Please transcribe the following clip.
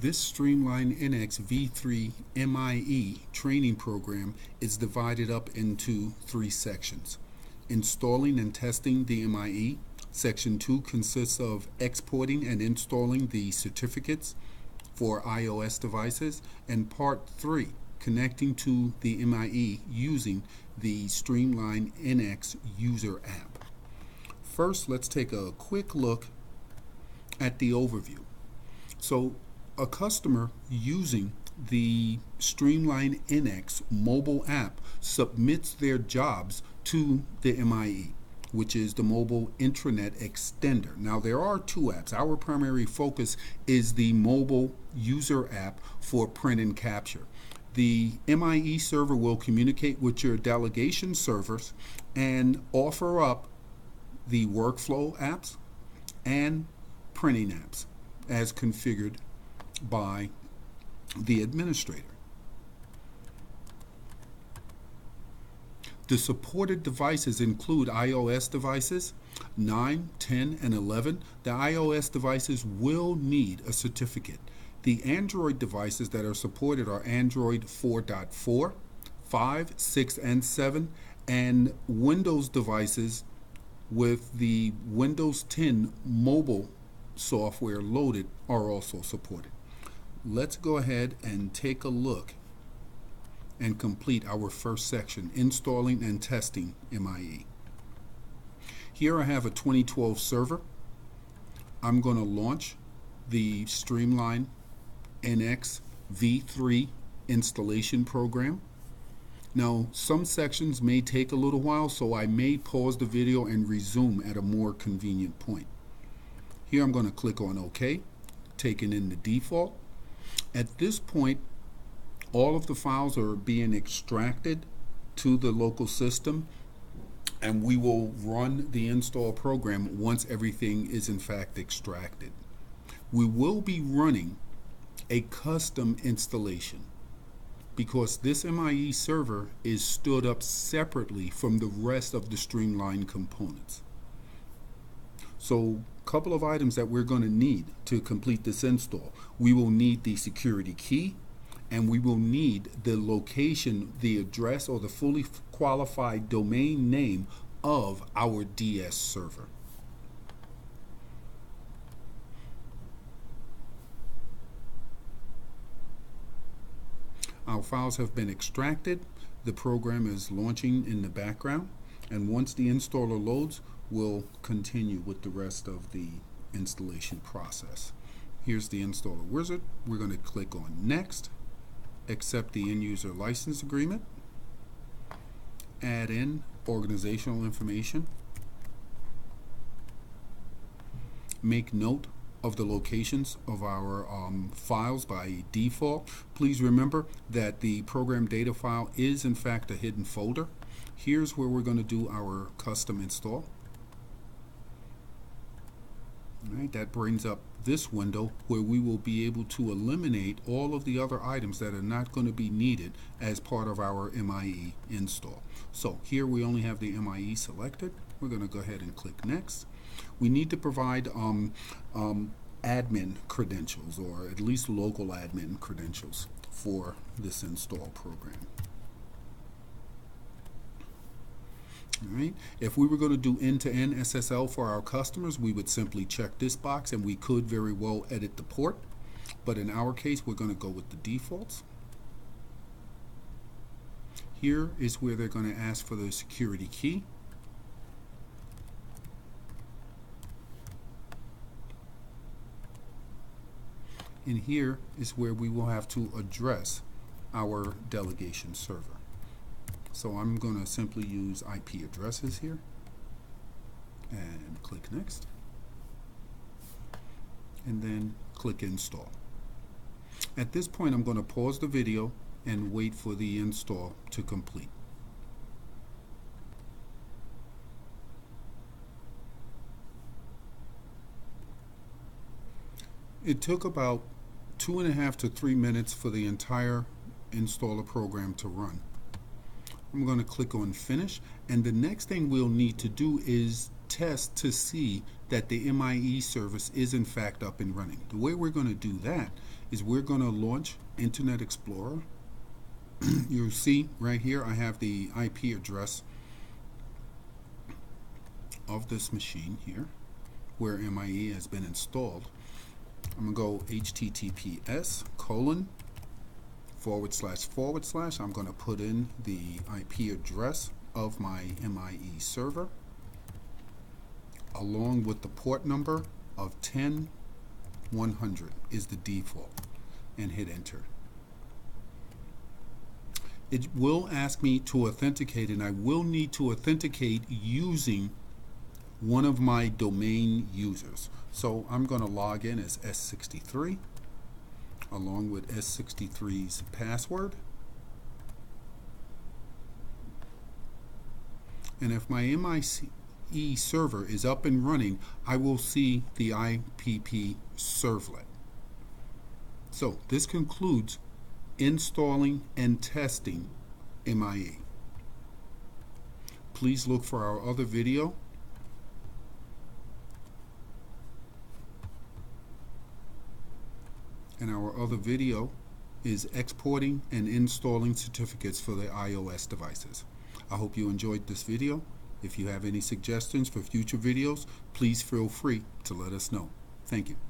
This SLNX V3 MIE training program is divided up into 3 sections. Installing and testing the MIE. Section 2 consists of exporting and installing the certificates for iOS devices, and Part 3, connecting to the MIE using the SLNX user app. First, let's take a quick look at the overview. So, a customer using the SLNX mobile app submits their jobs to the MIE, which is the mobile intranet extender. Now, there are 2 apps. Our primary focus is the mobile user app for print and capture. The MIE server will communicate with your delegation servers and offer up the workflow apps and printing apps as configured by the administrator. The supported devices include iOS devices 9, 10, and 11. The iOS devices will need a certificate. The Android devices that are supported are Android 4.4, 5, 6, and 7, and Windows devices with the Windows 10 mobile software loaded are also supported. Let's go ahead and take a look and complete our first section, installing and testing MIE. Here I have a 2012 server. I'm going to launch the SLNX V3 installation program. Now, some sections may take a little while, so I may pause the video and resume at a more convenient point. Here I'm going to click on OK, taking in the default. At this point, all of the files are being extracted to the local system, and we will run the install program once everything is in fact extracted. We will be running a custom installation because this MIE server is stood up separately from the rest of the Streamline components. So, a couple of items that we're going to need to complete this install. We will need the security key, and we will need the location, the address, or the fully qualified domain name of our DS server. Our files have been extracted. The program is launching in the background, and once the installer loads, we'll continue with the rest of the installation process. Here's the installer wizard. We're going to click on Next, accept the end user license agreement, add in organizational information, make note of the locations of our files by default. Please remember that the program data file is in fact a hidden folder. Here's where we're going to do our custom install. All right, that brings up this window where we will be able to eliminate all of the other items that are not going to be needed as part of our MIE install. So here we only have the MIE selected. We're going to go ahead and click Next. We need to provide admin credentials, or at least local admin credentials for this install program. All right. If we were going to do end-to-end SSL for our customers, we would simply check this box, and we could very well edit the port. But in our case, we're going to go with the defaults. Here is where they're going to ask for the security key. And here is where we will have to address our delegation server. So I'm going to simply use IP addresses here and click Next, and then click Install. At this point, I'm going to pause the video and wait for the install to complete. It took about 2.5 to 3 minutes for the entire installer program to run. I'm going to click on Finish, and the next thing we'll need to do is test to see that the MIE service is in fact up and running. The way we're going to do that is we're going to launch Internet Explorer. You'll see right here I have the IP address of this machine here where MIE has been installed. I'm going to go https:// I'm going to put in the IP address of my MIE server along with the port number of 10100 is the default, and hit enter. It will ask me to authenticate, and I will need to authenticate using one of my domain users. So I'm going to log in as S63 along with S63's password. And if my MIE server is up and running, I will see the IPP servlet. So this concludes installing and testing MIE. Please look for our other video. And our other video is exporting and installing certificates for the iOS devices. I hope you enjoyed this video. If you have any suggestions for future videos, please feel free to let us know. Thank you.